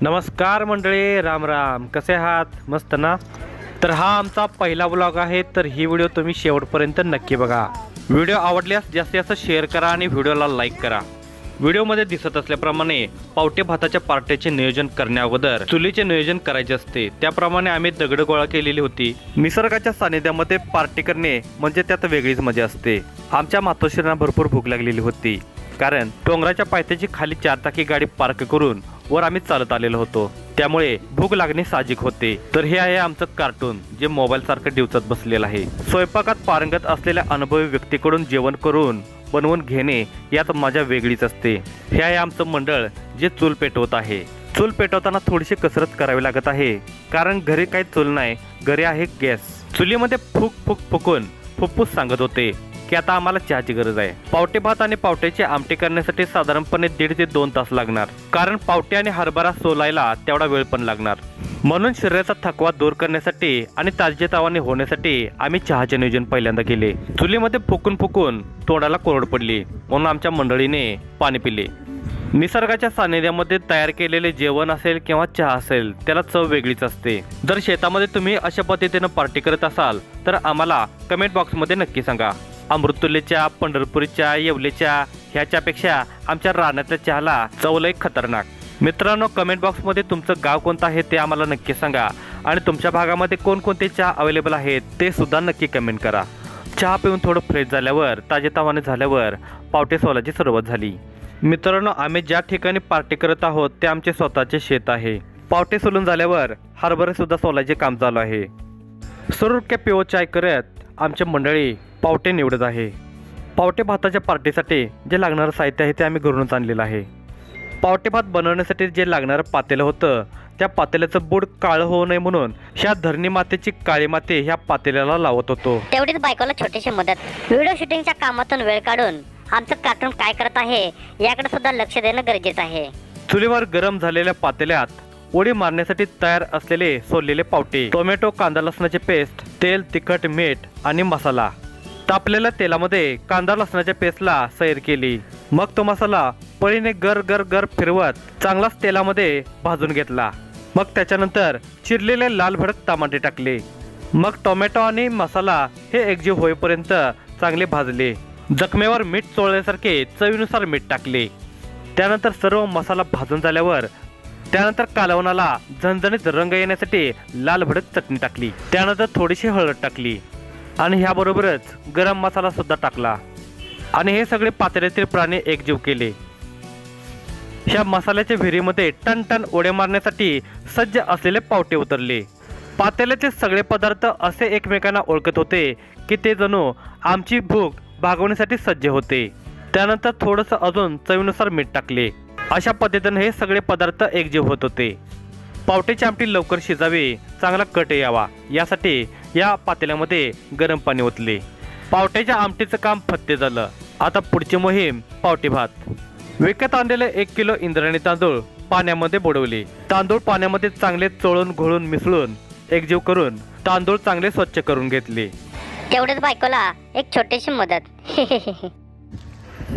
नमस्कार मंडळी, राम राम. कसे आहात? मस्त ना? तर हा आमचा पहिला ब्लॉग आहे, तर ही व्हिडिओ तुम्ही शेवटपर्यंत नक्की बघा. व्हिडिओ आवडल्यास जास्तीत जास्त शेअर करा आणि व्हिडिओला लाईक करा. व्हिडिओमध्ये दिसत असल्याप्रमाणे पावटे भाताच्या पार्ट्याचे नियोजन करण्याअगोदर चुलीचे नियोजन करायचे असते. त्याप्रमाणे आम्ही दगड गोळा केलेली होती. निसर्गाच्या सानिध्यामध्ये पार्टी करणे म्हणजे त्यात वेगळीच मजा असते. आमच्या मातोश्रींना भरपूर भूक लागलेली होती, कारण डोंगराच्या पायथ्याची खाली 4 चाकी गाडी पार्क करून वर आम्ही चालत आलेलो होतो. त्यामुळे भूक लागणे साहजिक होते. तर हे आहे आमचं कार्टून, जे मोबाईल सारखं डिवचत बसलेलं आहे. स्वयंपाकात पारंगत असलेल्या अनुभवी व्यक्तीकडून जेवण करून बनवून घेणे यात मजा वेगळीच असते. हे आहे आमचं मंडळ, जे चूल पेटवत आहे. चूल पेटवताना थोडीशी कसरत करावी लागत आहे, कारण घरी काही चूल नाही, घरी आहे गॅस. चुलीमध्ये फुकून फुफ्फुस सांगत होते की आता आम्हाला चहाची गरज आहे. पावटे भात आणि पावट्याची आमटी करण्यासाठी साधारणपणे 1.5 ते 2 तास लागणार, कारण पावटे आणि हरभरा सोलायला तेवढा वेळ पण लागणार. म्हणून शरीराचा थकवा दूर करण्यासाठी आणि ताजेतवाने होण्यासाठी आम्ही चहाचे नियोजन पहिल्यांदा केले. चुलीमध्ये फुकून तोंडाला कोरड पडली, म्हणून आमच्या मंडळीने पाणी पिले. निसर्गाच्या सानिध्यामध्ये तयार केलेले जेवण असेल किंवा चहा असेल, त्याला चव वेगळीच असते. जर शेतामध्ये तुम्ही अशा पद्धतीने पार्टी करत असाल तर आम्हाला कमेंट बॉक्समध्ये नक्की सांगा. अमृतुल्यच्या, पंढरपुरीच्या, येवलेच्या ह्याच्यापेक्षा आमच्या रानातल्या चहाला चव लय खतरनाक. मित्रांनो, कमेंट बॉक्समध्ये तुमचं गाव कोणतं आहे ते आम्हाला नक्की सांगा, आणि तुमच्या भागामध्ये कोणकोणते चहा अवेलेबल आहेत ते सुद्धा नक्की कमेंट करा. चहा पिऊन थोडं फ्रेश झाल्यावर, ताजेतवाने झाल्यावर पावटे सोलाची सुरुवात झाली. मित्रांनो, आम्ही ज्या ठिकाणी पार्टी करत आहोत ते आमचे स्वतःचे शेत आहे. पावटे सोलून झाल्यावर हरभरे सुद्धा सोलायचे काम चालू आहे. सुरुक्या पिओ चाय करत आमच्या मंडळी पावटे निवडत आहे. पावटे भाताच्या पार्टीसाठी जे लागणारं साहित्य आहे ते आम्ही घरूनच आणलेलं आहे. पावटे भात बनवण्यासाठी जे लागणारं पातेलं होतं, त्या पातेल्याचं बुड काळं होऊ नये म्हणून ह्या धरणी मातेची काळी माती ह्या पातेल्याला लावत होतो. तेवढीच बायकोला छोटीशी मदत. व्हिडिओ शूटिंगच्या कामातून वेळ काढून आमचं कार्टून काय करत आहे याकडे सुद्धा लक्ष देणं गरजेचं आहे. चुलीवर गरम झालेल्या पातेल्यात उडी मारण्यासाठी तयार असलेले सोललेले पावटे, टोमॅटो, कांदा लसणाची पेस्ट, तेल, तिखट, मीठ आणि मसाला. तापलेल्या तेलामध्ये कांदा लसणाच्या पेस्टला सैर केली. मग तो मसाला पळीने गर फिरवत चांगलाच तेलामध्ये भाजून घेतला. मग त्याच्यानंतर चिरलेले लाल भडक टमाटे टाकले. मग टोमॅटो आणि मसाला हे एकजीव होईपर्यंत चांगले भाजले. जखमेवर मीठ चोळल्यासारखे चवीनुसार मीठ टाकले. त्यानंतर सर्व मसाला भाजून झाल्यावर त्यानंतर कालवणाला झणझणीत रंग येण्यासाठी लाल भडक चटणी टाकली. त्यानंतर थोडीशी हळद टाकली आणि ह्याबरोबरच गरम मसाला सुद्धा टाकला, आणि हे सगळे पातेल्यातील प्राणी एकजीव केले. ह्या मसाल्याच्या विहिरीमध्ये टन उड्या मारण्यासाठी सज्ज असलेले पावटे उतरले. पातेल्याचे सगळे पदार्थ असे एकमेकांना ओळखत होते की ते जणू आमची भूक भागवण्यासाठी सज्ज होते. त्यानंतर थोडंसं अजून चवीनुसार मीठ टाकले. अशा पद्धतीने हे सगळे पदार्थ एकजीव होत होते. पावट्याची आमटी लवकर शिजावी, चांगला कट यावा यासाठी या पातेल्यामध्ये गरम पाणी ओतले. पावट्याच्या आमटीचं काम फत्ते झालं. आता पुढची मोहीम पावटे भात. विकत आणलेले 1 किलो इंद्रायणी तांदूळ पाण्यामध्ये बुडवले. तांदूळ पाण्यामध्ये चांगले चोळून घोळून मिसळून एकजीव करून तांदूळ चांगले स्वच्छ करून घेतले. तेवढीच बायकोला एक छोटीशी मदत.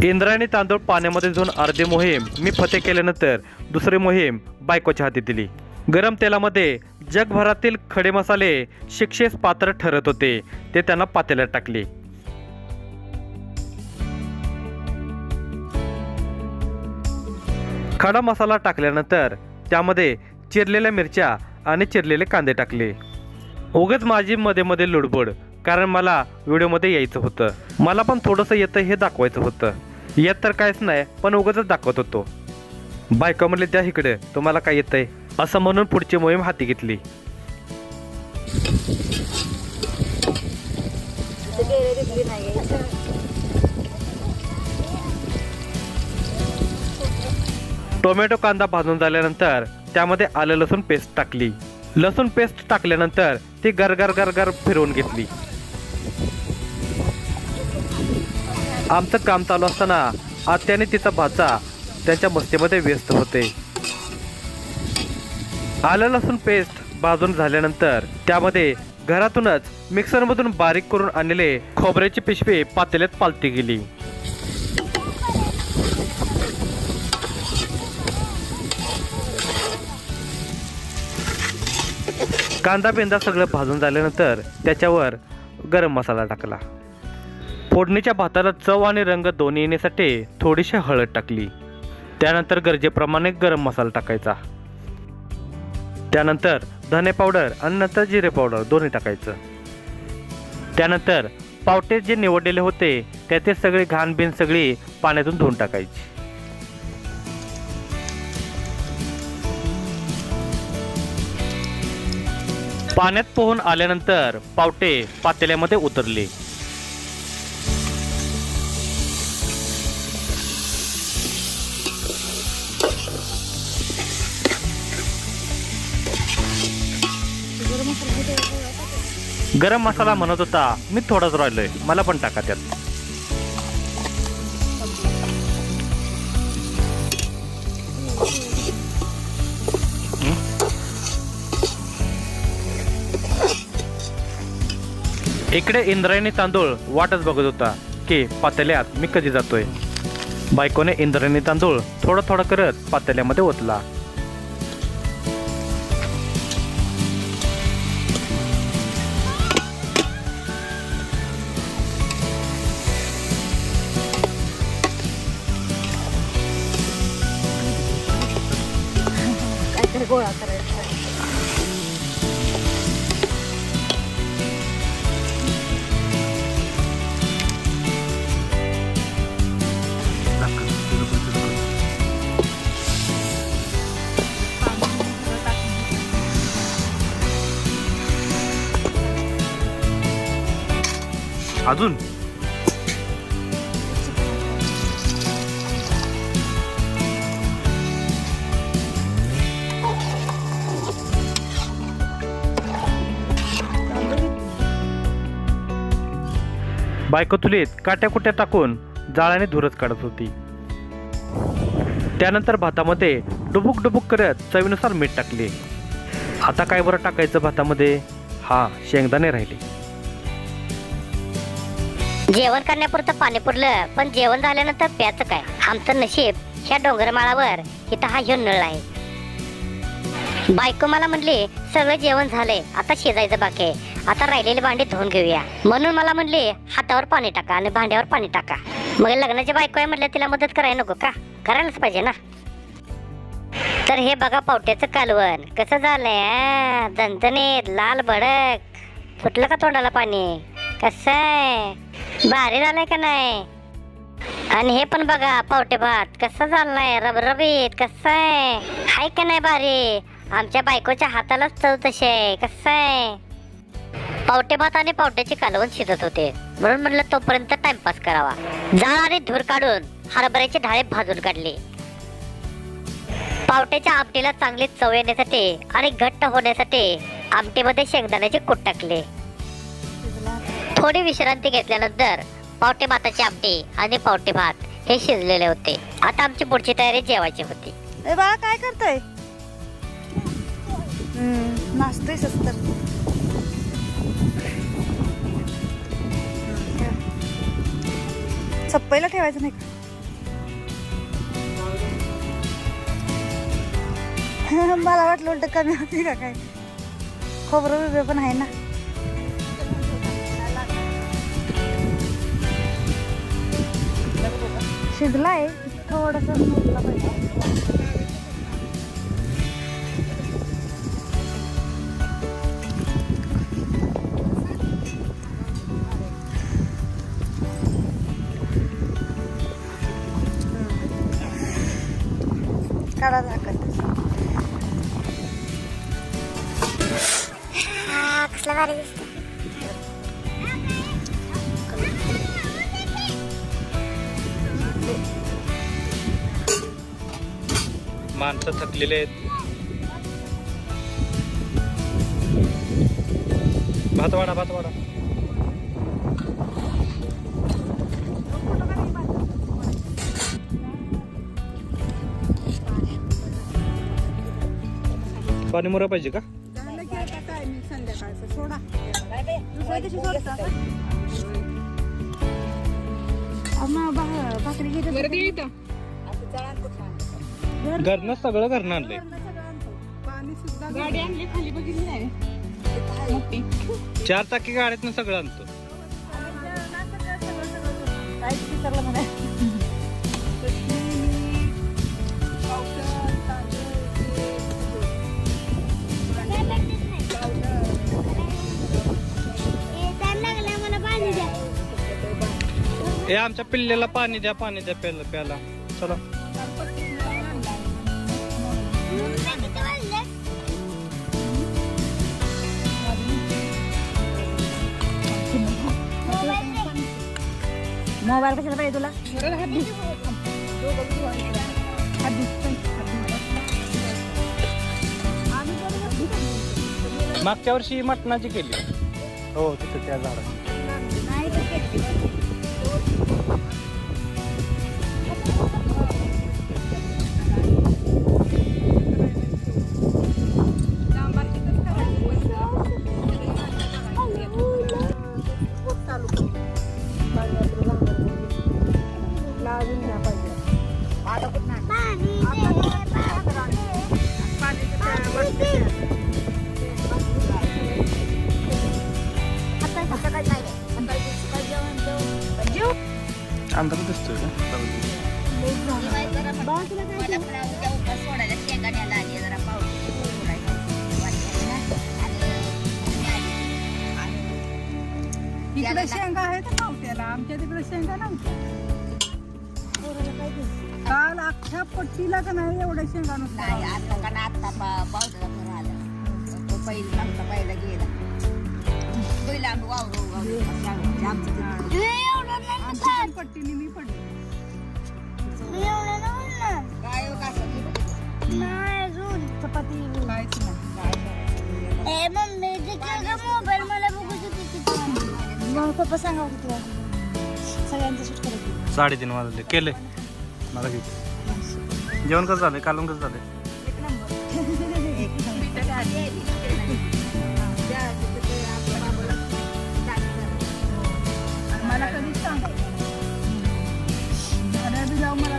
इंद्रायणी तांदूळ पाण्यामध्ये धुवून अर्धी मोहीम मी फते केल्यानंतर दुसरी मोहीम बायकोच्या हाती दिली. गरम तेलामध्ये जगभरातील खडे मसाले शिक्षेस पात्र ठरत होते ते त्यांना पातेल्यात टाकले. खडा मसाला टाकल्यानंतर त्यामध्ये चिरलेल्या मिरच्या आणि चिरलेले कांदे टाकले. उगाच माझी मध्ये लुडबुड, कारण मला व्हिडिओमध्ये यायचं होतं. मला पण थोडंसं येतं हे दाखवायचं होतं. येत तर काहीच नाही, पण उगाच दाखवत होतो. बायको म्हणले त्या इकडे तुम्हाला काय येतंय असं म्हणून पुढची मोहीम हाती घेतली. टोमॅटो कांदा भाजून झाल्यानंतर त्यामध्ये आलं लसूण पेस्ट टाकली. लसूण पेस्ट टाकल्यानंतर ती गर फिरवून घेतली. आमचं काम चालू असताना आत्याने तिचा भाचा त्यांच्या मस्तीमध्ये व्यस्त होते. आलं लसूण पेस्ट भाजून झाल्यानंतर त्यामध्ये घरातूनच मिक्सरमधून बारीक करून आणलेले खोबऱ्याची पिशवी पातेल्यात पालती गेली. कांदा बिंदा सगळं भाजून झाल्यानंतर त्याच्यावर गरम मसाला टाकला. फोडणीच्या भाताला चव आणि रंग दोन्ही येण्यासाठी थोडीशी हळद टाकली. त्यानंतर गरजेप्रमाणे गरम मसाला टाकायचा. त्यानंतर धने पावडर आणि नंतर जिरे पावडर दोन्ही टाकायचं. त्यानंतर पावटे जे निवडलेले होते त्यातील सगळी घाण बिन सगळी पाण्यातून धुवून टाकायची. पाण्यात पोहून आल्यानंतर पावटे पातेल्यामध्ये उतरले. गरम मसाला म्हणत होता, मी थोडाच राहिलोय, मला पण टाका त्यात. इकडे इंद्रायणी तांदूळ वाटच बघत होता की पातेल्यात मी कधी जातोय. बायकोने इंद्रायणी तांदूळ थोडं थोडं करत पातेल्यामध्ये ओतला. गोळा करायचा. अजून बायको चुलीत काट्या कुट्या टाकून जाळाने धुरच काढत होती. त्यानंतर भातामध्ये डुबुक डुबुक करत चवीनुसार मीठ टाकले. आता काय बरं टाकायचं भातामध्ये? हा, शेंगदाणे राहिले. जेवण करण्यापुरतं पाणी पुरलं, पण जेवण झाल्यानंतर प्याचं काय? आमचं नशीब ह्या डोंगरमाळावर इथं हा ह्यो नळ आहे. बायको मला म्हणली सगळं जेवण झालंय, आता शिजायचं बाकी आहे, आता राहिलेली भांडी धुवून घेऊया. म्हणून मला म्हणली हातावर पाणी टाका आणि भांड्यावर पाणी टाका. मग लग्नाची बायको आहे म्हटलं, तिला मदत करायला नको का? करायलाच पाहिजे ना. तर हे बघा पावट्याचं कालवण कसं झालंय, दणदणीत लाल भडक. फुटलं का तोंडाला पाणी? कसं आहे, भारी झालंय का नाही? आणि हे पण बघा पावटे भात कसा झालाय, रबरबीत. कसं आहे, हाय का नाही भारी? आमच्या बायकोच्या हातालाच चव तशी आहे. कसं आहे, पावटे भात आणि पावट्याची कालवण शिजत होते, म्हणून म्हटलं तोपर्यंत टाइमपास करावा. जाळ आणि धूर काढून हरभऱ्याचे ढाळे भाजून काढले. पावट्याच्या आमटीला चांगली चव येण्यासाठी आणि घट्ट होण्यासाठी आमटीमध्ये शेंगदाण्याचे कूट टाकले. थोडी विश्रांती घेतल्यानंतर पावटे भाताची आमटी आणि पावटे भात हे शिजलेले होते. आता आमची पुढची तयारी जेवायची होती. ए बाळा, काय करतोय? नाचतोय सस्तर. चप्पईला ठेवायचं नाही का? मला वाटलं उलट कमी होती का काय. खोबरं बिबरं पण आहे ना. शिजलाय थोडस मुरला पाहिजे. काढा झाकण. कसलं भारी दिसतं. माणसं थकलेले आहेत. भात वाढा, भात वाढा. पाणी मुरा पाहिजे का? घरनं सगळं घरनं आणलंय. गाडी आणली खाली बघितली नाही. 4 चाकी गाड्यातनं सगळं आणतो. काहीच विचारलं म्हणे. हे आमच्या पिल्ल्याला पाणी द्या प्याला. चला मोबाईल कशाला पाहिजे तुला? मागच्या वर्षी मटणाची केली. हो तिथे त्या झाडात. अंधार दिसतोय तिकडे शेंगा आहेत नव्हत्याला, आमच्या तिकडे शेंगा नव्हत्या. काल अख्ख्या पट्टीला का नाही एवढ्या शेंगा पट्टीने मी पडली. चपाती काहीच नाही. पप्पा सांगा होतं तुला सगळ्यांचं शूट करत. 3:30 वाजले केले. मला किती जेवण कसं झालंय? कालून कसं झालंय? एक नंबर. मला कधीच सांगा जाऊ मला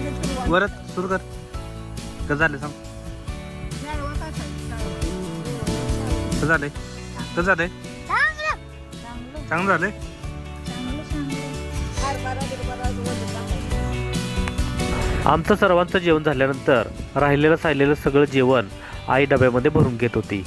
परत सुरू कर. कसं झालं सांग. कसं झालंय? कसं झालंय? चांगलं झालंय. आमचं सर्वांचं जेवण झाल्यानंतर राहिलेलं सगळं जेवण आई डब्यामध्ये भरून घेत होती.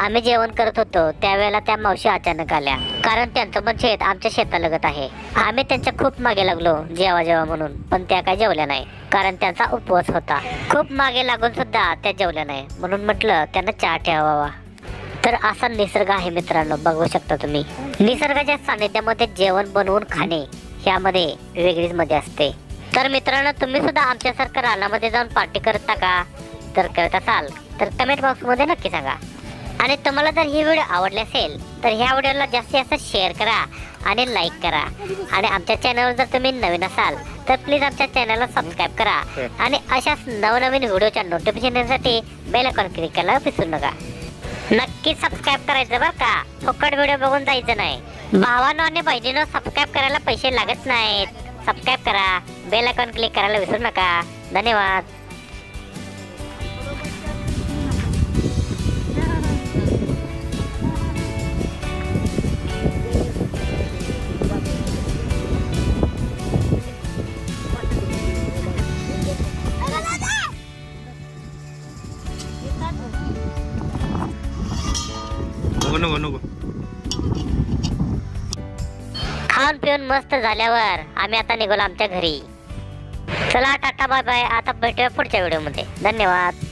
आम्ही जेवण करत होतो त्यावेळेला त्या मावशी अचानक आल्या, कारण त्यांचं पण शेत आमच्या शेतालगत आहे. आम्ही त्यांच्या खूप मागे लागलो जेवा म्हणून, पण त्या काय जेवल्या नाही कारण त्यांचा उपवास होता. खूप मागे लागून सुद्धा त्या जेवल्या नाही, म्हणून म्हटलं त्यांना चहा ठेवावा. तर असा निसर्ग आहे मित्रांनो, बघू शकता तुम्ही. निसर्गाच्या सानिध्यामध्ये जेवण बनवून खाणे ह्यामध्ये वेगळीच मजा असते. तर मित्रांनो, तुम्ही सुद्धा आमच्यासारखं रानामध्ये जाऊन पार्टी करता का? तर करत असाल तर कमेंट बॉक्समध्ये नक्की सांगा. आणि तुम्हाला जर ही व्हिडिओ आवडली असेल तर ह्या व्हिडिओला जास्तीत जास्त शेअर करा आणि लाईक करा. आणि आमच्या चॅनलवर जर तुम्ही नवीन असाल तर प्लीज आमच्या चॅनलला सबस्क्राईब करा. आणि अशाच नवनवीन व्हिडिओच्या नोटिफिकेशनसाठी बेल आयकॉन क्लिक करायला विसरू नका. नक्की सबस्क्राईब करायचं बरं का, फुकट व्हिडिओ बघून जायचं नाही. भावांनो आणि बहिणींनो, सबस्क्राईब करायला पैसे लागत नाहीत. सबस्क्राईब करा, बेल आयकॉन क्लिक करायला विसरू नका. धन्यवाद. नको नको. खाऊन पिऊन मस्त झाल्यावर आम्ही आता निघालो आमच्या घरी. चला टाटा बाय बाय. आता भेटूया पुढच्या व्हिडिओ मध्ये. धन्यवाद.